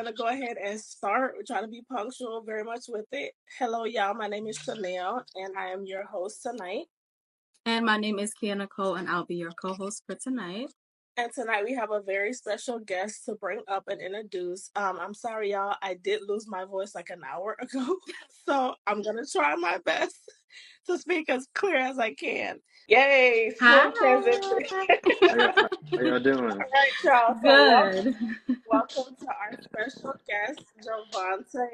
going to go ahead and start. We're trying to be punctual very much with it. Hello, y'all. My name is Chanel, and I am your host tonight. And my name is Kia Nicole, and I'll be your co-host for tonight. And tonight we have a very special guest to bring up and introduce. I'm sorry, y'all. I did lose my voice like an hour ago, so I'm going to try my best to speak as clear as I can. Yay! Hi. Smooth transition. How y'all doing? All right, y'all. So Good. welcome to our special guest, Javonte.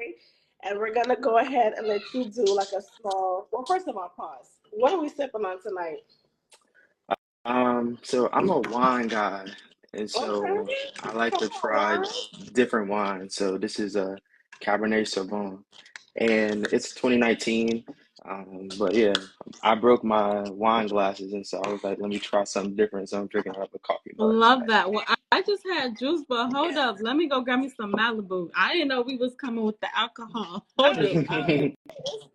And we're going to go ahead and let you do like a small, well, first of all, pause. What are we sipping on tonight? So I'm a wine guy, and so Okay. I like to Come try on. different wines. So this is a Cabernet Sauvignon, and it's 2019. But yeah, I broke my wine glasses, and so I was like, let me try something different. So I'm drinking out of a coffee mug Love tonight. that. Well, I just had juice, but hold up. Let me go grab me some Malibu. I didn't know we was coming with the alcohol. Hold up.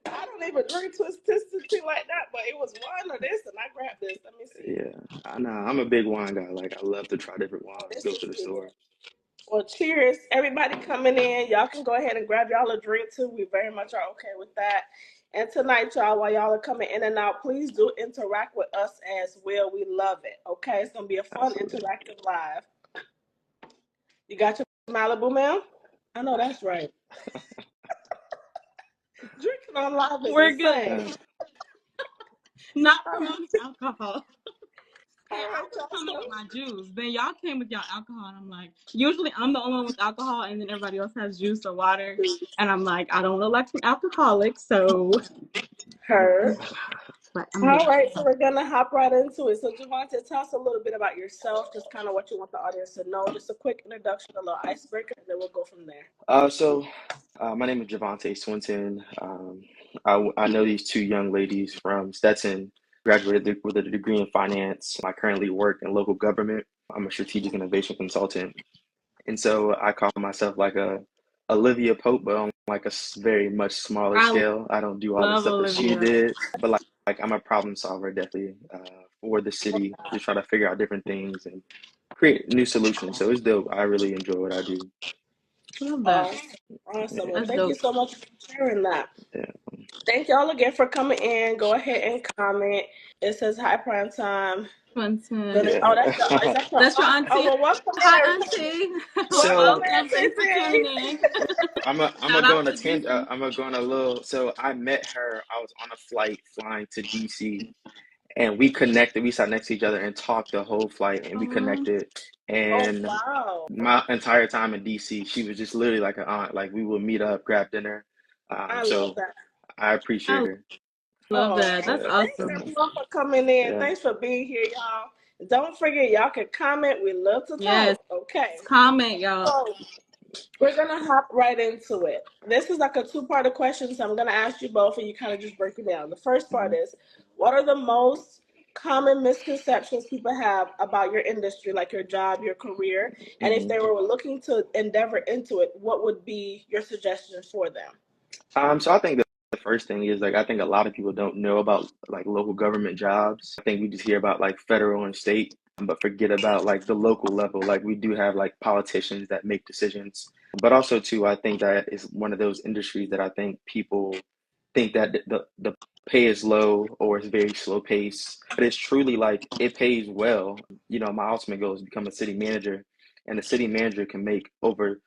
I don't even drink twisted tea like that, but it was one of this, and I grabbed this. Let me see. Yeah, I'm a big wine guy. Like I love to try different Oh, wines. this Go is to the good. store. Well, cheers. Everybody coming in. Y'all can go ahead and grab y'all a drink too. We very much are okay with that. And tonight, y'all, while y'all are coming in and out, please do interact with us as well. We love it. Okay? It's going to be a fun, Absolutely. interactive live. You got your Malibu, ma'am? I know that's right. Drinking on live is We're good. insane. Not promoting alcohol. All Hey, I right, was y'all. coming So, with my juice. Then y'all came with y'all alcohol, and I'm like, usually I'm the only one with alcohol, and then everybody else has juice or water. And I'm like, I don't look like an alcoholic, so. heard. But I'm All here. right, so we're gonna hop right into it. So, Javonte, tell us a little bit about yourself, just kind of what you want the audience to know, just a quick introduction, a little icebreaker, and then we'll go from there. My name is Javonta Swinton. I know these two young ladies from Stetson, graduated with a degree in finance. I currently work in local government. I'm a strategic innovation consultant. And so I call myself like a Olivia Pope, but on like a very much smaller I scale. I don't do all the love stuff that she Olivia. did, but like I'm a problem solver definitely for the city, just try to figure out different things and create new solutions. So it's dope. I really enjoy what I do. Love that. Awesome. Well, That's thank you dope. so much for sharing that. Yeah. Thank y'all again for coming in. Go ahead and comment. It says hi prime time. Quentin. Oh, that's your, is Yeah. that your That's your aunt? Oh, auntie. well, welcome Hi, in. auntie. So Welcome Welcome. in, Thanks for tuning Cece. in. I'm Shout gonna go out on a to tangent. DC. I'm gonna go on a little. So I met her. I was on a flight flying to DC, and we connected. We sat next to each other and talked the whole flight, and we connected. Oh, And wow. my entire time in DC, she was just literally like an aunt. Like we would meet up, grab dinner. I love So that. I appreciate I her. love Oh, that. That's Yeah, thanks awesome. everyone for coming in. yeah. Thanks for being here, y'all. Don't forget, y'all can comment. We love to Yes. talk. Okay. Comment, y'all. So we're gonna hop right into it. This is like a two-part question, so I'm gonna ask you both, and you kind of just break it down. The first part Mhm. is, what are the most common misconceptions people have about your industry, like your job, your career, and if Mhm. they were looking to endeavor into it, what would be your suggestion for them? So I think the first thing is like I think a lot of people don't know about like local government jobs. I think we just hear about like federal and state, but forget about like the local level. Like we do have like politicians that make decisions, but also too, I think that is one of those industries that I think people think that the pay is low or it's very slow pace, but it's truly like it pays well. You know, my ultimate goal is to become a city manager, and a city manager can make over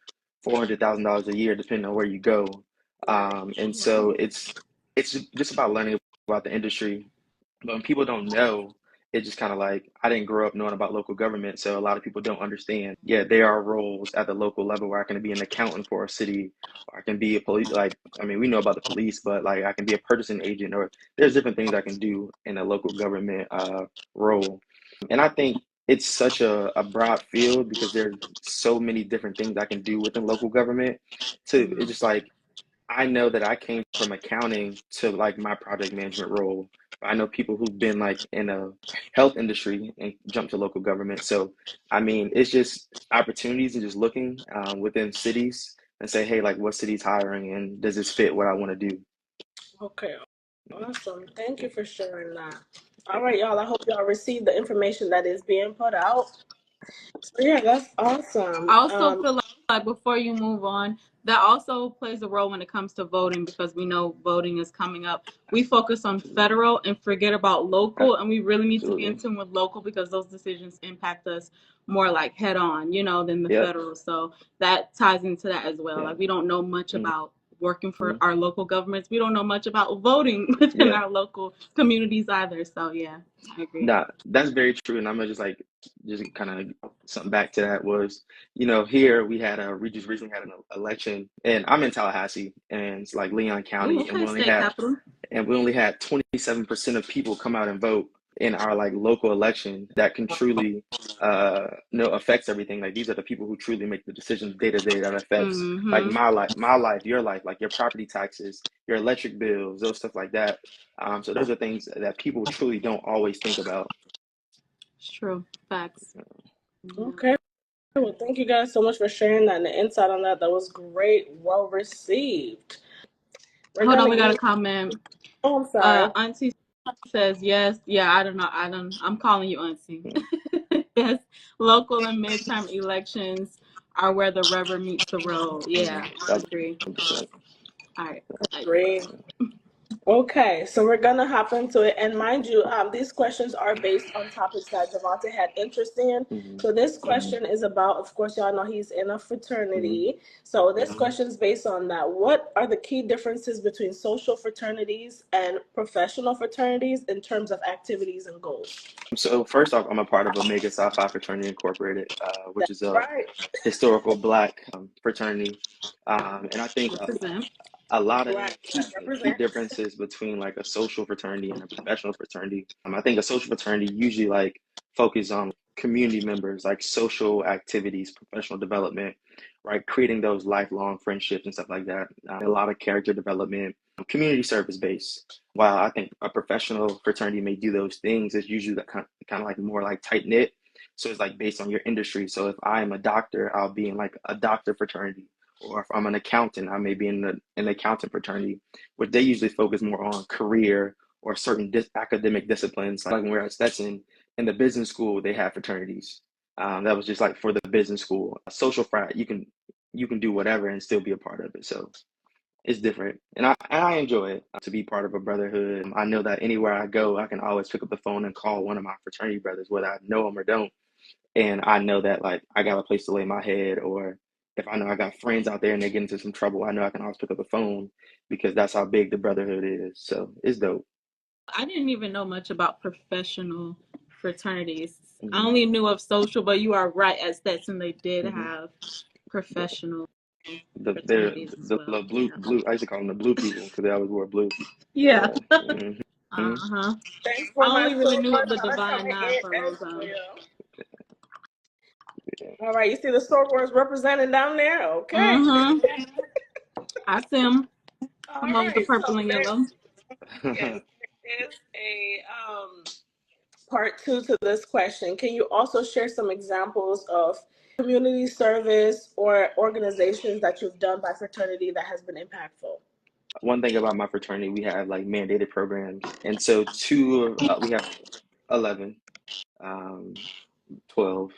$400,000 a year depending on where you go. Right. And so it's just about learning about the industry. But when people don't know, it's just kind of like I didn't grow up knowing about local government, so a lot of people don't understand. Yeah, there are roles at the local level where I can be an accountant for a city, or I can be a police. Like I mean, we know about the police, but like I can be a purchasing agent, or there's different things I can do in a local government role. And I think it's such a broad field because there's so many different things I can do within local government. To it's just like I know that I came from accounting to like my project management role. I know people who've been like in a health industry and jumped to local government. So, I mean, it's just opportunities and just looking within cities and say, hey, like what city's hiring and does this fit what I want to do? Okay. Awesome. Thank you for sharing that. All right, y'all. I hope y'all receive the information that is being put out. So yeah, that's awesome. I also feel like before you move on, that also plays a role when it comes to voting, because we know voting is coming up. We focus on federal and forget about local, and we really need to be in Absolutely. tune with local, because those decisions impact us more like head on, than the Yep. federal. So that ties into that as well. Yeah. Like, we don't know much about working for Mm-hmm. our local governments. We don't know much about voting within Yeah. our local communities either. So yeah, I agree. Nah, that's very true. And I'm gonna just kind of something back to that was, here we just recently had an election, and I'm in Tallahassee, and it's like Leon Oh, County, and okay, state capital. we only had 27% of people come out and vote in our like local election that can truly affects everything. Like, these are the people who truly make the decisions day to day that affects like Mm-hmm. my life, your life, like your property taxes, your electric bills, those stuff like that. So those are things that people truly don't always think about. It's true. Facts. Yeah. Okay. Well, thank you guys so much for sharing that and the insight on that. That was great. Well received. We're Hold on, gonna we got a get. comment. Oh, I'm sorry. Auntie says yes. Yeah, I don't know. I'm calling you Auntie. Yes, local and midterm elections are where the rubber meets the road. Yeah, I That's agree. 100%. All right. I agree. Great. Okay, so we're gonna hop into it, and mind you, these questions are based on topics that Javonte had interest in. Hmm. So this question is about, of course, y'all know he's in a Hmm. fraternity. So this Hmm. question is based on that. What are the key differences between social fraternities and professional fraternities in terms of activities and goals? So first off, I'm a part of Omega Psi Phi Fraternity Incorporated, which That's is a right. historical Black fraternity, and I think Represent. a lot of Right. That key represents. differences between like a social fraternity and a professional fraternity. I think a social fraternity usually like focus on community members, like social activities, professional development, right? Creating those lifelong friendships and stuff like that. A lot of character development, community service based. While I think a professional fraternity may do those things, it's usually that kind of like more like tight knit. So it's like based on your industry. So if I am a doctor, I'll be in like a doctor fraternity, or if I'm an accountant, I may be in an accountant fraternity, which they usually focus more on career or certain academic disciplines. Like when we're at Stetson in the business school, they have fraternities. That was just like for the business school. A social frat, you can do whatever and still be a part of it. So it's different, and I enjoy it to be part of a brotherhood. I know that anywhere I go, I can always pick up the phone and call one of my fraternity brothers, whether I know them or don't, and I know that like I got a place to lay my head, or if I know I got friends out there and they get into some trouble, I know I can always pick up the phone because that's how big the brotherhood is. So it's dope. I didn't even know much about professional fraternities. I Hmm. only knew of social, but you are right. At Stetson, they did Hmm. have professional They're fraternities as the well. blue. I used to call them the blue people because they always wore blue. Yeah. Yeah. Hmm. Uh-huh. Thanks I for my only really knew sword of the color Divine coming Nine in for a long as time. well. All right, you see the sword words represented down there? Okay. Mm-hmm. I see them. All Come on with the right, purple so and there, yellow. yes, there is a part two to this question. Can you also share some examples of community service or organizations that you've done by fraternity that has been impactful? One thing about my fraternity, we have like mandated programs, and so we have 11, um, 12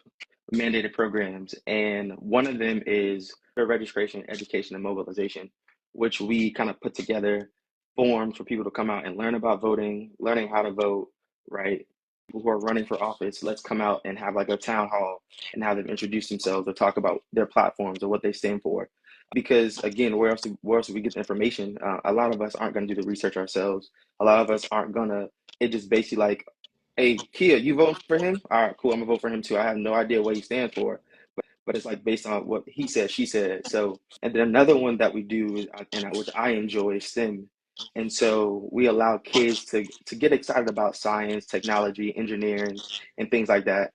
mandated programs, and one of them is the registration, education, and mobilization, which we kind of put together forms for people to come out and learn about voting, learning how to vote, right? People who are running for office, let's come out and have like a town hall and have them introduce themselves or talk about their platforms or what they stand for. Because again, where else do we get the information? A lot of us aren't going to do the research ourselves. A lot of us aren't gonna. It just basically like, hey, Kia, you voting for him? All right, cool. I'm gonna vote for him too. I have no idea what he stands for, but it's like based on what he said, she said. So, and then another one that we do, which I enjoy, is STEM. And so we allow kids to get excited about science, technology, engineering, and things like that.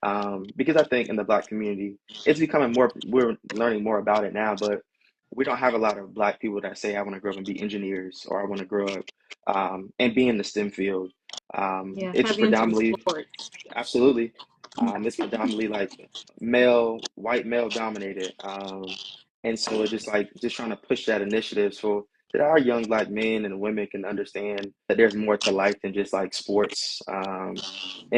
Because I think in the Black community, it's becoming more. We're learning more about it now, but we don't have a lot of Black people that say, "I want to grow up and be engineers," or "I want to grow up and be in the STEM field." Yeah, It's heavy into the predominantly, sports. absolutely, it's predominantly like white male dominated. And so it's just trying to push that initiative so that our young Black men and women can understand that there's more to life than just like sports, and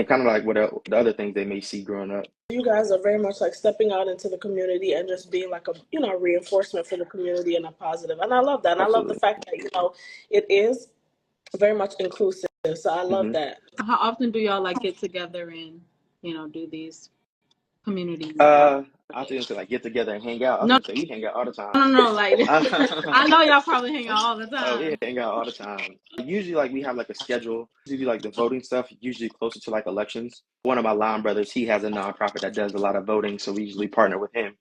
kind of like what the other things they may see growing up. you guys are very much like stepping out into the community and just being like a reinforcement for the community in a positive. And I love that. And I love the Absolutely. fact that it is very much inclusive. So I love Hmm. that. How often do y'all like get together and do these community I was gonna say like get together and hang out. I was No, gonna say we hang out all the time. no, no, like I know y'all probably hang out all the Oh, we time. hang out all the time. Usually, like we have like a schedule. Usually, like the voting stuff. Usually closer to like elections. One of my line brothers, he has a nonprofit that does a lot of voting, so we usually partner with him.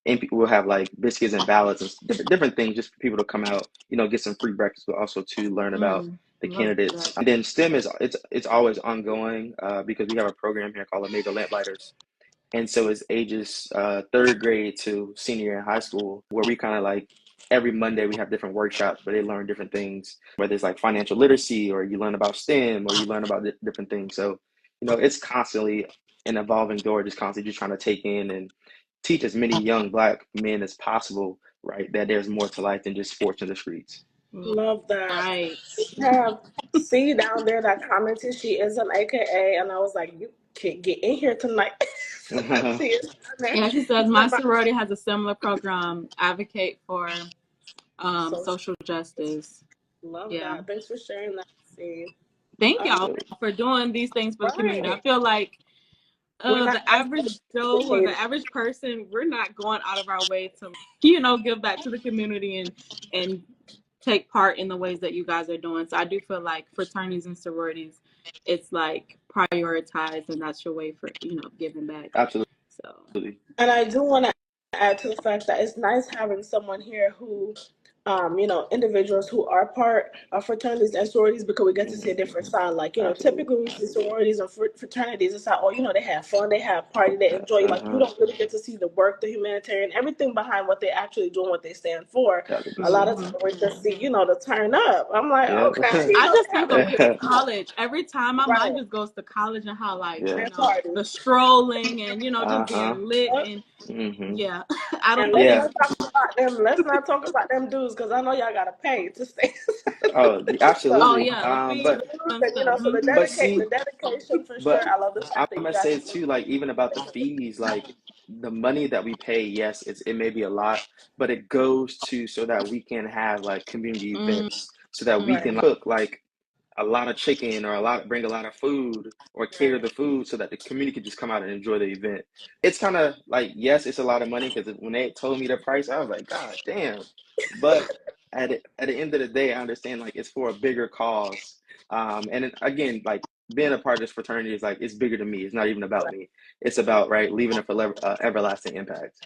And we'll have like biscuits and ballots and different things just for people to come out, get some free breakfast, but also to learn about the Love candidates. that. And then STEM it's always ongoing because we have a program here called Omega Lamp. And so it's ages third grade to senior year in high school, where we kind of like every Monday we have different workshops where they learn different things, whether it's like financial literacy or you learn about STEM or you learn about different things. So, it's constantly an evolving door, just constantly just trying to take in and teach as many young Black men as possible, right? That there's more to life than just sports in the streets. Love that. Right. We have C down there that commented she is an AKA, and I was like, you can't get in here tonight. She is down there. Yeah, she says my sorority has a similar program, advocate for So social justice. love Yeah. that. Thanks for sharing that, C. Thank y'all Absolutely. for doing these things for the community. I Right. feel like We're not the average Joe or the educated. average person, we're not going out of our way to, give back to the community and take part in the ways that you guys are doing. So I do feel like fraternities and sororities, it's like prioritized, and that's your way for giving back. So Absolutely. And I do want to add to the fact that it's nice having someone here who, individuals who are part of fraternities and sororities, because we get to see a different side. Like, Absolutely. typically we see sororities and fraternities. It's like, oh, they have fun, they have party, they enjoy. Like, you Uh-huh. don't really get to see the work, the humanitarian, everything behind what they actually do and what they stand for. A lot of 100%. times we just see, the turn up. I'm like, Yeah. okay, I just think of have college. Every time my mind right just goes to college and how like, Yeah. and party. the strolling and just Uh-huh. being lit Yep. and Hmm. yeah. I don't And think let's Yeah. not talk about them. Let's not talk about them dudes because I know y'all gotta pay to stay. Oh, oh absolutely. yeah, the The fees But dudes and and stuff. so but the see, dedication for sure. but I love the I'm fact that you gonna guys say are doing too, like even about the fees, like the money that we pay, yes, it may be a lot, but it goes to so that we can have like community Mm, events, so that we right, can cook like a lot of chicken or bring a lot of food or cater right. the food so that the community could just come out and enjoy the event. It's kind of like, yes, it's a lot of money because when they told me the price, I was like, God damn. But at the end of the day, I understand like it's for a bigger cause. And again, like being a part of this fraternity is like, it's bigger than me. It's not even about me. It's about, right, leaving a everlasting impact.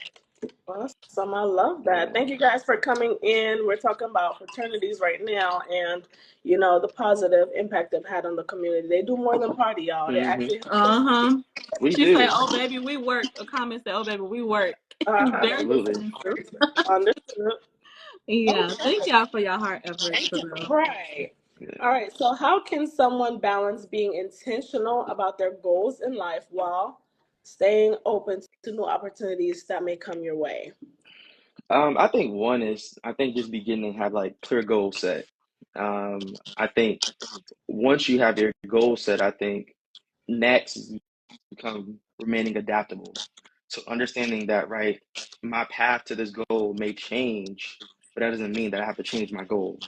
Awesome. I love that. Yeah. Thank you guys for coming in. We're talking about fraternities right now and the positive impact they've had on the community. They do more than party, y'all. They Hmm. actually help the uh-huh. We She said, do. "Oh baby, we work." A comment said, "Oh baby, we work." Very Absolutely. expensive. understood. Yeah. Thank Okay. y'all for your hard efforts Thank for you. real. Right. Yeah. All right. So, how can someone balance being intentional about their goals in life while staying open to new opportunities that may come your way? I think one is I think just beginning to have like clear goals set. I think once you have your goal set, I think next is become remaining adaptable. So understanding that, right, my path to this goal may change, but that doesn't mean that I have to change my goal.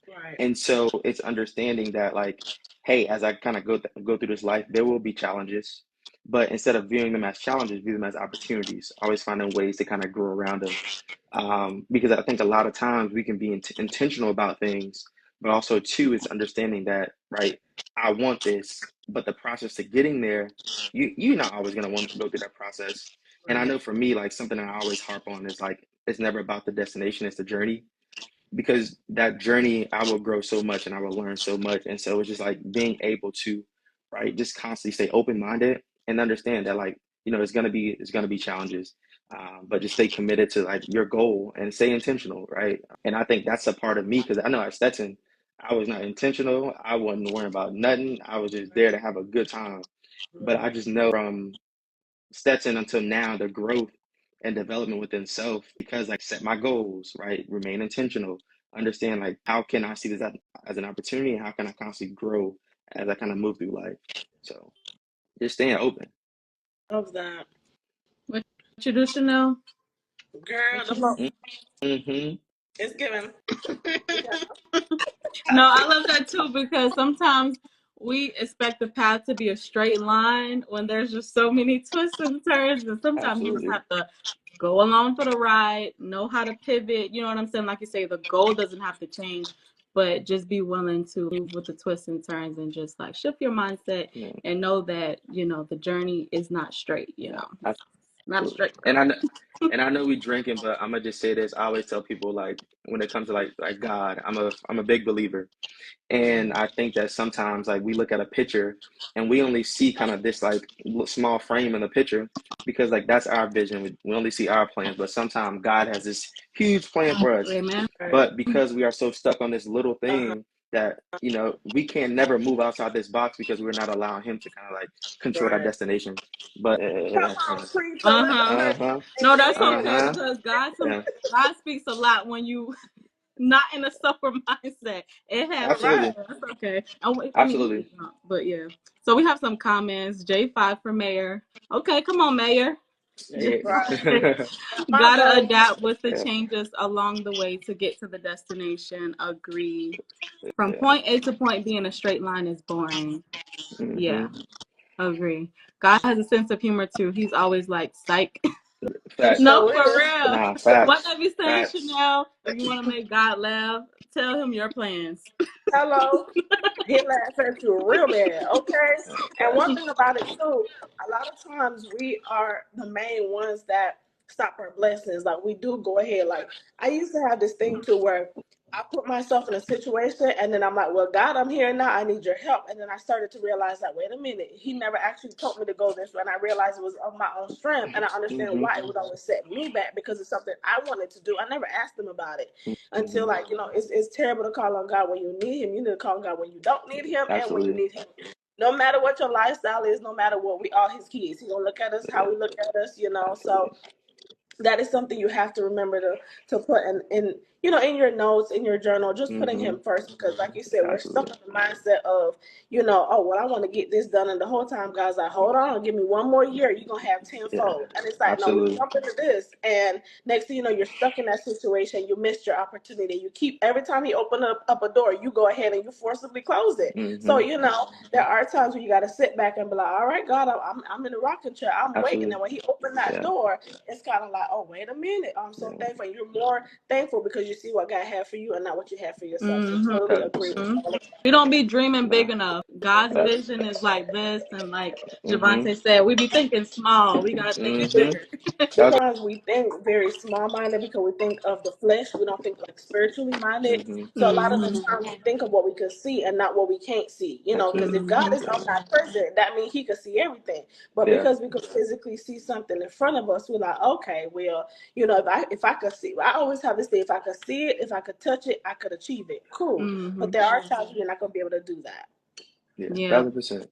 Right. And so it's understanding that, like, hey, as I kind of go through this life, there will be challenges, but instead of viewing them as challenges, view them as opportunities. Always finding ways to kind of grow around them, because I think a lot of times we can be intentional about things, but also too, it's understanding that, right, I want this, but the process to getting there, you're not always gonna want to go through that process. And I Right. know for me, like something that I always harp on is like it's never about the destination, it's the journey, because that journey I will grow so much and I will learn so much. And so it's just like being able to, right, just constantly stay open minded and understand that, like, it's gonna be challenges, but just stay committed to like your goal and stay intentional, right? And I think that's a part of me because I know at Stetson I was not intentional. I wasn't worrying about nothing. I was just there to have a good time. But I just know from Stetson until now, the growth and development within self, because I set my goals, right? Remain intentional, understand like how can I see this as an opportunity and how can I constantly grow as I kind of move through life. So just staying open. Love that. You do, Chanel? Girl, the most Mm-hmm. it's given. No, I love that too because sometimes we expect the path to be a straight line when there's just so many twists and turns, and sometimes you just Absolutely. have to go along for the ride, know how to pivot. You know what I'm saying? Like you say, the goal doesn't have to change, but just be willing to move with the twists and turns and just like shift your mindset Yeah. and know that the journey is not straight. Yeah. Not a Absolutely. straight And road. I know we drinking, but I'm gonna just say this. I always tell people like when it comes to like God, I'm a big believer. And I think that sometimes like we look at a picture and we only see kind of this like small frame in the picture because like that's our vision. We only see our plans, but sometimes God has this huge plan for us. Amen. But because we are so stuck on this little Uh-huh. thing that, we can never move outside this box because we're not allowing him to kind of like control our Right. destination. But Come on, preacher. Let the Uh-huh. church uh-huh. No, sing that's it. okay Uh-huh. because Yeah, God speaks a lot when you not in a sober mindset. It All right. happens. absolutely. That's okay. I mean, you Absolutely. get drunk, but yeah. So we have some comments. J5 for mayor. Okay, come on, mayor. Right. My Gotta goal. adapt with the Yeah. changes along the way to get to the destination. Agree. From Yeah. point A to point B in a straight line is boring. Yeah, Mm-hmm. agree. God has a sense of humor too. He's always like, psych. He Facts. No, sure for is. real. Nah, What facts. they be saying, Facts. Chanel? If you want to make God laugh, tell him your plans. Hello. He laughs at you real bad, okay? Yeah, And one facts. thing about it too, a lot of times we are the main ones that stop our blessings. Like we do go ahead. Like I used to have this thing too where I put myself in a situation and then I'm like, well, God, I'm here now. I need your help. And then I started to realize that, wait a minute, he never actually told me to go this way. And I realized it was of my own strength. And I understand Mm-hmm. why it would always set me back because it's something I wanted to do. I never asked him about it until Mm-hmm. like, it's terrible to call on God when you need him. You need to call on God when you don't need him and when you Absolutely. need him. No matter what your lifestyle is, no matter what, we all his kids. He gonna look at us how Yeah, we look at us. So absolutely. that is something you have to remember to put in your notes in your journal, just putting Mm-hmm. him first because like you said, we're stuck Absolutely. in the mindset of oh well, I want to get this done, and the whole time God's like, hold on, give me one more year, you're gonna have Yeah, tenfold. And it's like, no, we absolutely. jump into this, and next thing you know, you're stuck in that situation. You missed your opportunity. You keep every time he open up a door, you go ahead and you forcibly close it. So Mm-hmm. there are times when you got to sit back and be like, all right, God, I'm in the rocking chair, I'm waiting. Absolutely. And when he opened that Yeah, door, it's kind of like, oh, wait a minute. I'm so yeah. thankful. You're more thankful because you see what God had for you and not what you had for yourself. So Mm-hmm. totally agree with all of We don't be dreaming Nah, big enough. God's facts. vision is like this, and like Mm-hmm. Javonte said, we be thinking small. We gotta think Mm-hmm. bigger. That's Sometimes we think very small minded because we think of the flesh. We don't think like spiritually minded. mm-hmm. So a lot of the Mm-hmm. times we think of what we can see and not what we can't see. Because Absolutely. if God Mm-hmm. is Yeah. omnipresent, that means he can see everything. But Yeah. because we could physically see something in front of us, we're like, okay, well, if I could see, I always have this thing: if I could see it, if I could touch it, I could achieve it. Cool. Mm-hmm. But there are times we're not gonna be able to do that. Yeah. Yeah. 1,000%.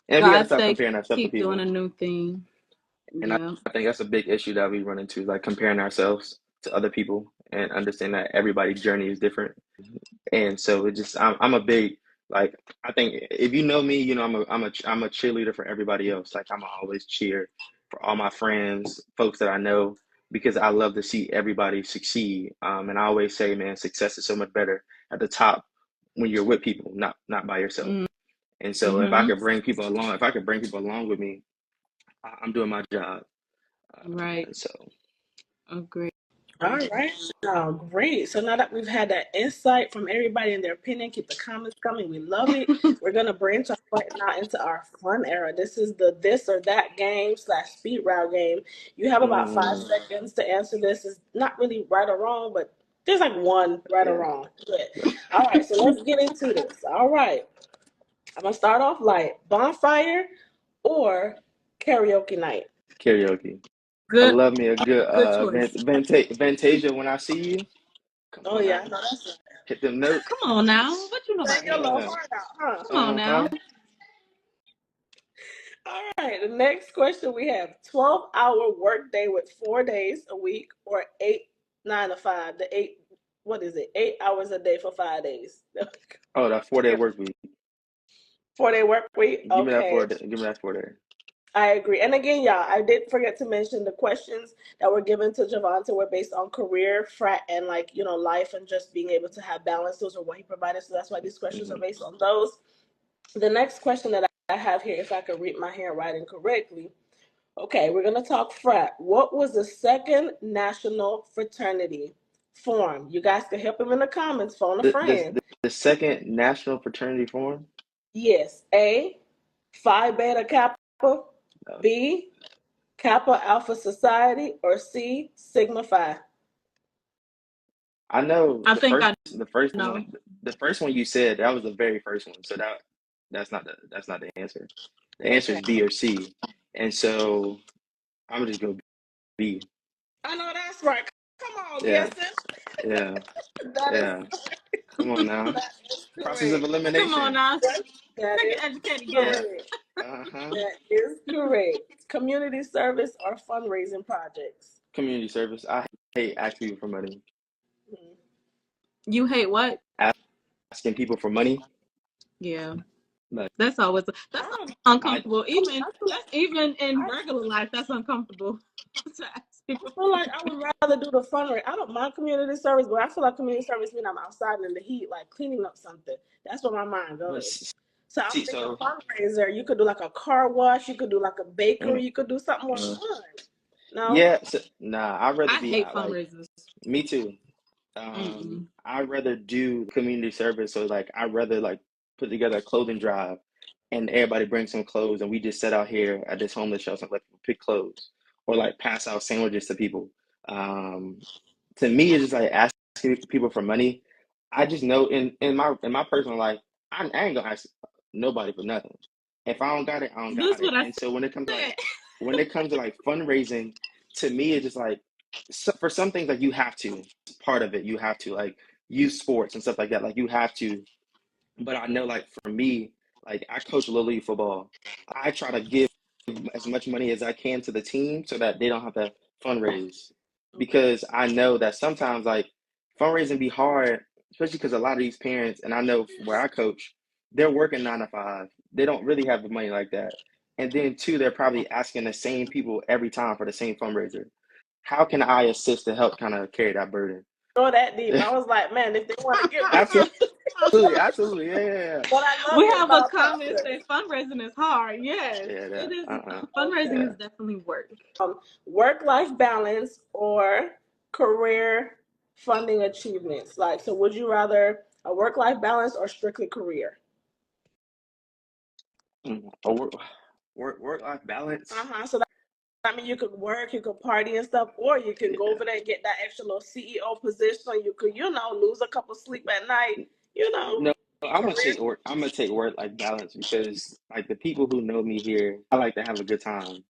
And we got to God stop say comparing ourselves to keep doing people. a new thing. And Yeah. I think that's a big issue that we run into, like comparing ourselves to other people and understand that everybody's journey is different. And so it just, I'm a big, like, I think if you know me, I'm a cheerleader for everybody else. Like, I'm always cheer for all my friends, folks that I know, because I love to see everybody succeed. And I always say, man, success is so much better at the top when you're with people, not by yourself. And so if I Mm-hmm. could bring people along, if I could bring people along with me, I'm doing my job. Right. And so, Agree. All right. Oh, great. So now that we've had that insight from everybody and their opinion, keep the comments coming. We love it. We're going to branch off right now into our fun era. This is the this or that game / speed round game. You have about five mm, seconds to answer this. It's not really right or wrong, but there's like one right or yeah, wrong. Good. yeah. All right. So let's get into this. All right. I'm going to start off light. Bonfire or karaoke night? Karaoke. I Good. love me a good Good choice. Vantasia when I see you. Come Oh, on yeah. now. I know that's right. Hit them notes. Come on now. What you know Sing about your that? little Uh, heart out, huh? Come on now. uh-huh. All right, the next question we have 12-hour workday with 4 days a week or 9 to 5. What is it? 8 hours a day for 5 days. Oh, that 4 day work week. 4 day work week. Give me that Okay. 4 day. Give me that 4 day. I agree. And again, y'all, I did forget to mention the questions that were given to Javonte were based on career, frat, and life and just being able to have balance. Those are what he provided. So that's why these questions are based on those. The next question that I have here, if I could read my handwriting correctly. Okay, we're going to talk frat. What was the second national fraternity formed? You guys can help him in the comments. Phone a friend. The second national fraternity form? Yes. A, Phi Beta Kappa. No. B, Kappa Alpha Society. Or C, Sigma Phi. I know I the think first I the first know. one the first one you said, that was the very first one. So that's not the answer. The answer Okay. is B or C. And so I'm just gonna B. I know that's right. Come on, Yeah. guessing. Yeah. That is Yeah. Come on now. that is Process of correct. Come on elimination. now. That Take is an educated guess. Yeah. correct. Uh-huh. That is correct. Community service or fundraising projects? Community service. I hate asking people for money. Mhm. You hate what? Asking people for money. Yeah. Like That's always I don't. I uncomfortable. Even I feel, that's even in I, regular life, that's uncomfortable to ask I people. feel like I would rather do the fundraiser. I don't mind community service, but I feel like community service means I'm outside in the heat, like cleaning up something. That's where my mind but goes. So I'm see thinking so fundraiser. You could do like a car wash. You could do like a uh, bakery. You could do something more uh, fun. No. yeah, so, nah, I'd rather I be hate like fundraisers. me too. Mm-mm. I'd rather do community service. So like I'd rather like put together a clothing drive and everybody bring some clothes and we just set out here at this homeless shelter and let people pick clothes or like pass out sandwiches to people. Um, to me it's just like asking people for money. I just know in my personal life, I ain't gonna ask nobody for nothing. If I don't got it, I don't This got is it. what I And so said. when it comes to like fundraising, to me it's just like for some things like you have to part of it you have to like use sports and stuff like that like you have to, but I know like for me, like I coach little league football. I try to give as much money as I can to the team so that they don't have to fundraise, because I know that sometimes like fundraising be hard, especially because a lot of these parents, and I know where I coach, they're working 9 to 5. They don't really have the money like that, and then two, they're probably asking the same people every time for the same fundraiser. How can I assist to help kind of carry that burden? Go that deep. I was like, man, if they want to give, they Absolutely, can. absolutely, yeah, But I love We it have a about comment hustlers. say fundraising is hard. Yes, yeah, it that, is. uh-uh, Fundraising yeah. is definitely work. Work-life balance or career funding achievements. Like, so would you rather a work-life balance or strictly career? A work life balance. So that means you could work, you could party and stuff, or you can go Yeah. over there and get that extra little CEO position. You could, lose a couple sleep at night. No, Career. I'm gonna take work life balance because like the people who know me here, I like to have a good time,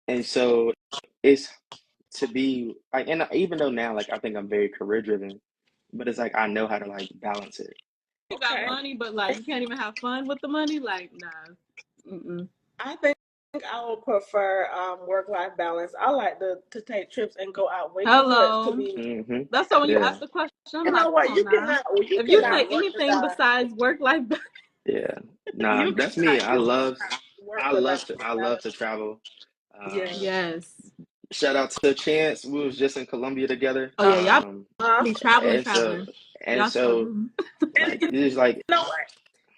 and so it's to be like, and even though now like I think I'm very career driven, but it's like I know how to like balance it. You got Okay. money, but like you can't even have fun with the money. Like, nah. Mm-mm. I think I would prefer work-life balance. I like to take trips and go out way too much to Hello. be. That's why when you Yeah. ask the question, I'm You know like, what? come on now. You If you Yeah. say cannot work anything without. besides work life, Yeah. Nah, You that's me. cannot. You cannot work without I love to balance. travel. Yeah. yes. Shout out to Chance. We was just in Colombia together. Oh yeah, y'all Uh, be traveling, And so traveling. and Y'all sure so do. and like it is like you know what?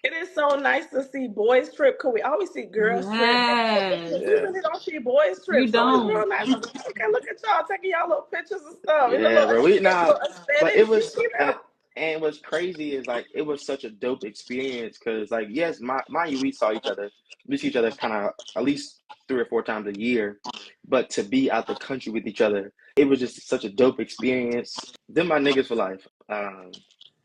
It is so nice to see boys trip because we always see girls trip, Yes. but we yeah. really don't see boys You trip. So it's don't. real nice. I'm like, okay, look at y'all taking y'all little pictures and stuff. In the Yeah, bro. We nah, little but it aesthetics, you was see them. and what's crazy is like it was such a dope experience because like yes, mind you, we saw each other. We see each other kind of at least 3 or 4 times a year, but to be out the country with each other, it was just such a dope experience. Them my niggas for life.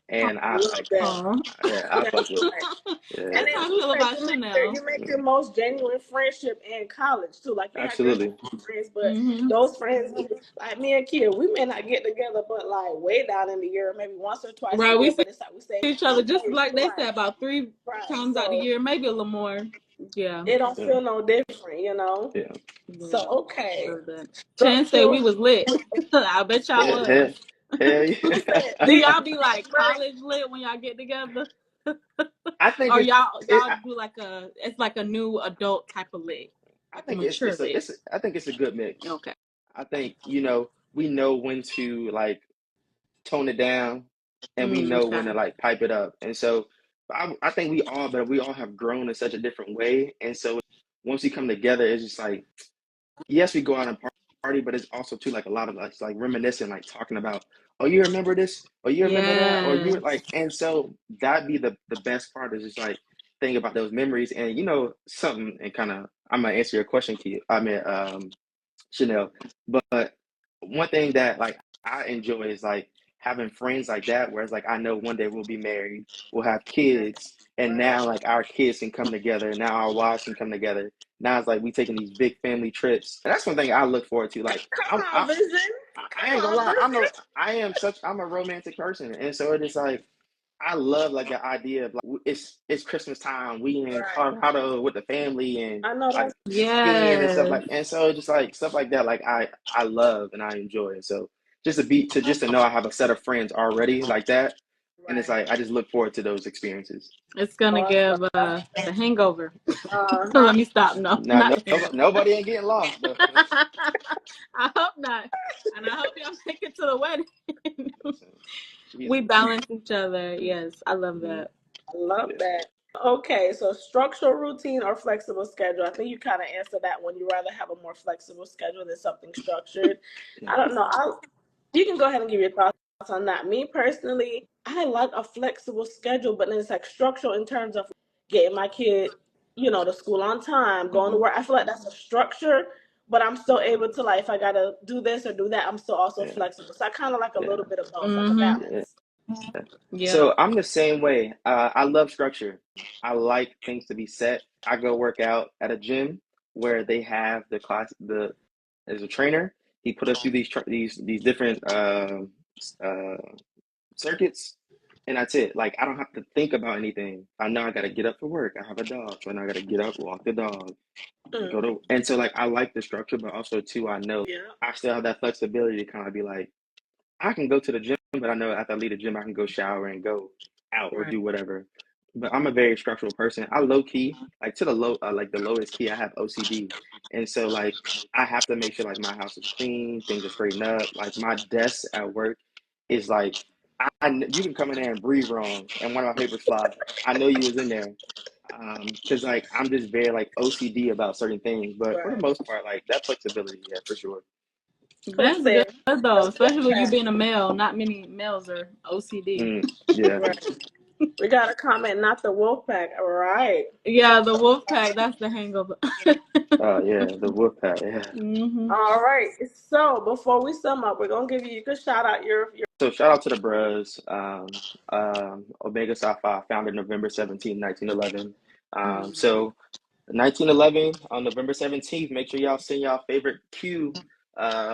And I I love like that. Oh. yeah, I That's fuck with right. yeah, And That's then how I too, feel like about you Chanel. make your most genuine friendship in college too. Like you have absolutely. graduation friends, but Mm-hmm. those friends, like me and Kia, we may not get together, but like way down in the year, maybe once or twice a Right. We year. see But it's like we stay in each other just contact like for they life, said about three right? times out the So year, maybe a little more. Yeah. it don't Yeah, feel no different. yeah. Yeah. So okay, Love that. Chance say we structural. was lit. I bet y'all Hell, hell, was. hell You yeah. said Do lit. y'all be like Right. college lit when y'all get together? I think Or it's y'all it. do like it's like a new adult type of lit? I think maturely. I think it's a good mix. Okay. I think, we know when to like tone it down, and we know when to Okay. like pipe it up. And so I think we all have grown in such a different way. And so once we come together, it's just like, yes, we go out and party, but it's also too like a lot of us like reminiscing, like talking about, oh, you remember this, or you remember that, or you Yes. were like, and so that'd be the best part is just like thinking about those memories. And something, and kind of I'm gonna answer your question, Keith. I mean, Chanel. But one thing that like I enjoy is like having friends like that, where it's like I know one day we'll be married, we'll have kids, and now like our kids can come together, now our wives can come together. Now it's like we taking these big family trips, and that's one thing I look forward to. Like Come on, Vision. I ain't gonna lie, I'm a romantic person, and so it is like I love like the idea of like it's Christmas time. We in Colorado with the family and I know like that's skiing and stuff Yes. like. And so just like stuff like that, like I love and I enjoy it. So just to know I have a set of friends already like that, and it's like I just look forward to those experiences. It's gonna awesome. give the hangover. Uh-huh. Let me stop. No, Now not the hangover. nobody ain't getting lost though. I hope not. And I hope y'all make it to the wedding. Yeah. We balance each other. Yes, I love that. I love Yeah. that. Okay, so structural routine or flexible schedule. I think you kind of answered that one. You rather have a more flexible schedule than something structured. Yeah. I don't know. You can go ahead and give your thoughts on that. Me personally, I like a flexible schedule, but then it's like structural in terms of getting my kid, to school on time, going to Mhm. work. I feel like that's a structure, but I'm still able to like if I gotta do this or do that, I'm still also Yeah. flexible. So I kind of like a Yeah. little bit of both, like a Mm-hmm. Yeah. balance. Yeah. So I'm the same way. I love structure. I like things to be set. I go work out at a gym where they have the class. As a trainer, he put us through these different uh, circuits, and that's it. Like I don't have to think about anything. I know I got to get up for work. I have a dog, so I know I got to get up, walk the dog, go Mm. to. And so like I like the structure, but also too I know Yeah. I still have that flexibility to kind of be like. I can go to the gym, but I know after I leave the gym, I can go shower and go out or Right. do whatever. But I'm a very structural person. I low key, like to the like the lowest key, I have OCD, and so like I have to make sure like my house is clean, things are straightened up. Like my desk at work is like you can come in there and breathe wrong, and one of my papers fly. I know you was in there, because like I'm just very like OCD about certain things. But for the Right. most part, like that flexibility, yeah, for sure. That's Listen, good though, especially with you being a male. Not many males are OCD. Yeah. right. We got a comment, not the wolf pack. All right. Yeah, the wolf pack. That's the hangover. Yeah, the wolf pack. Yeah. Mm-hmm. All right. So before we sum up, we're gonna give you could shout out your So shout out to the bros. Omega Psi Phi, founded November 17, 1911. So 1911 on November 17th. Make sure y'all send y'all favorite Q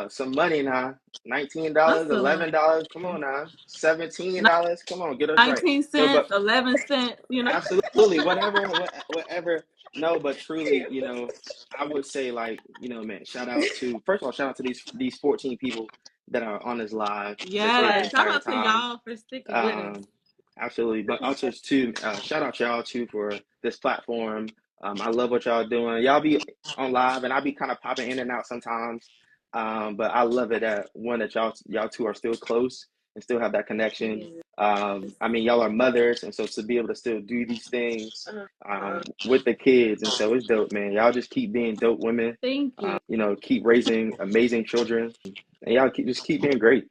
some money now. $19, Hustling. $11. Come on now. $17. Come on, get us right. 19 So, cents, but 11 cents, absolutely, whatever. No, but truly, I would say like, man, first of all, shout out to these 14 people that are on this live that stayed the Yes. right. Shout entire out to time. y'all for sticking with us. Um, Absolutely, but also too, shout out y'all too for this platform. I love what y'all doing. Y'all be on live, and I be kind of popping in and out sometimes. But I love it that y'all two are still close and still have that connection. Yes. I mean, y'all are mothers, and so to be able to still do these things Uh-huh. with the kids, and so it's dope, man. Y'all just keep being dope women. Thank you. Keep raising amazing children, and y'all keep being great.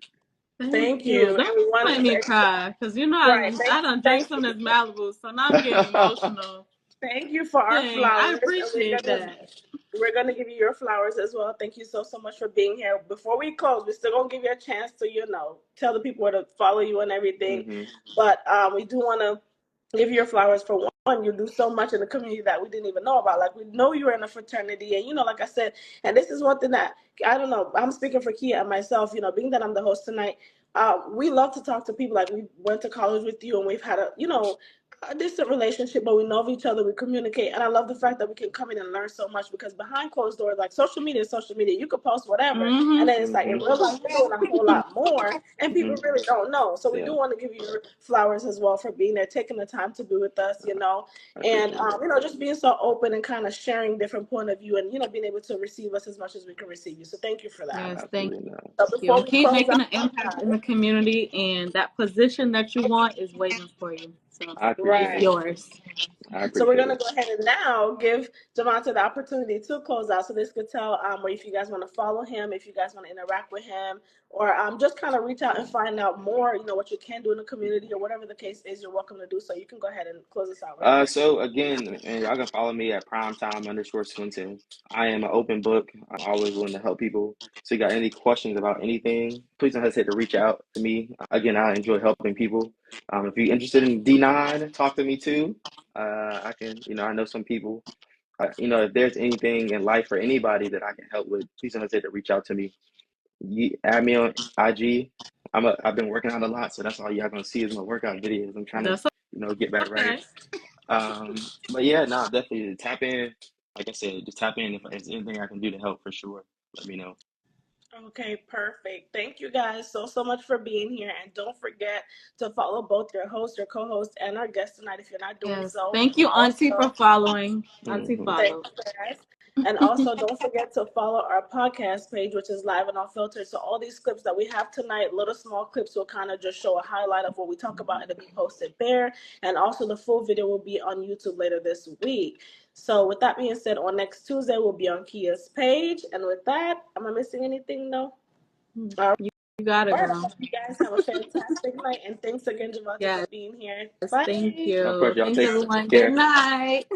Thank Thank you. you. And Don't we wanted make to me cry, because right. I done drank some of this Malibu, so now I'm getting emotional. Thank you for our Dang, I flowers. And appreciate that. we're gonna give you your flowers as well. Thank you so much for being here. Before we close, we're still gonna give you a chance to tell the people where to follow you and everything. Hmm. But we do want to give you your flowers for one. You do so much in the community that we didn't even know about. Like we know you're in a fraternity, and like I said, and this is one thing that I don't know. I'm speaking for Kia and myself. Being that I'm the host tonight, we love to talk to people. Like we went to college with you, and we've had a decent relationship, but we know of each other, we communicate, and I love the fact that we can come in and learn so much, because behind closed doors, like social media is social media, you could post whatever, and then it's like in real life you're doing a whole lot more, and people really don't know. So we do want to give you your flowers as well for being there, taking the time to be with us, and just being so open and kind of sharing different point of view, and being able to receive us as much as we can receive you. So thank you for that. Yes, thank you. So before we Keep close making out, an impact in the community, and that position that you want is waiting for you. So I appreciate it's it. yours. I appreciate so we're gonna it. go ahead and now give Javonte the opportunity to close out. So this could tell where if you guys want to follow him, if you guys want to interact with him, or just kind of reach out and find out more, what you can do in the community, or whatever the case is, you're welcome to do so. You can go ahead and close us out real quick. So again, and y'all can follow me at primetime_Swinton. I am an open book. I'm always willing to help people. So you got any questions about anything, please don't hesitate to reach out to me. Again, I enjoy helping people. If you're interested in D9, talk to me too. I can, I know some people. If there's anything in life for anybody that I can help with, please don't hesitate to reach out to me. You add me on IG. I've been working out a lot, so that's all y'all gonna see is my workout videos. I'm trying to, get back right. But yeah, no, definitely tap in. Like I said, just tap in if there's anything I can do to help for sure. Let me know. Okay, perfect. Thank you guys so much for being here. And don't forget to follow both your host, your co-host, and our guest tonight if you're not doing so. Thank you, Auntie, for following. Auntie follow. Thank you guys. And also don't forget to follow our podcast page, which is Live and Unfiltered. So all these clips that we have tonight, little small clips, will kind of just show a highlight of what we talk about. It'll be posted there. And also the full video will be on YouTube later this week. So with that being said, on next Tuesday, we'll be on Kia's page. And with that, am I missing anything? No? You got it, girl. You guys have a fantastic night. And thanks again, Javonte, for being here. Bye. Thank you. Of course, y'all Thanks, take everyone. care. Good night.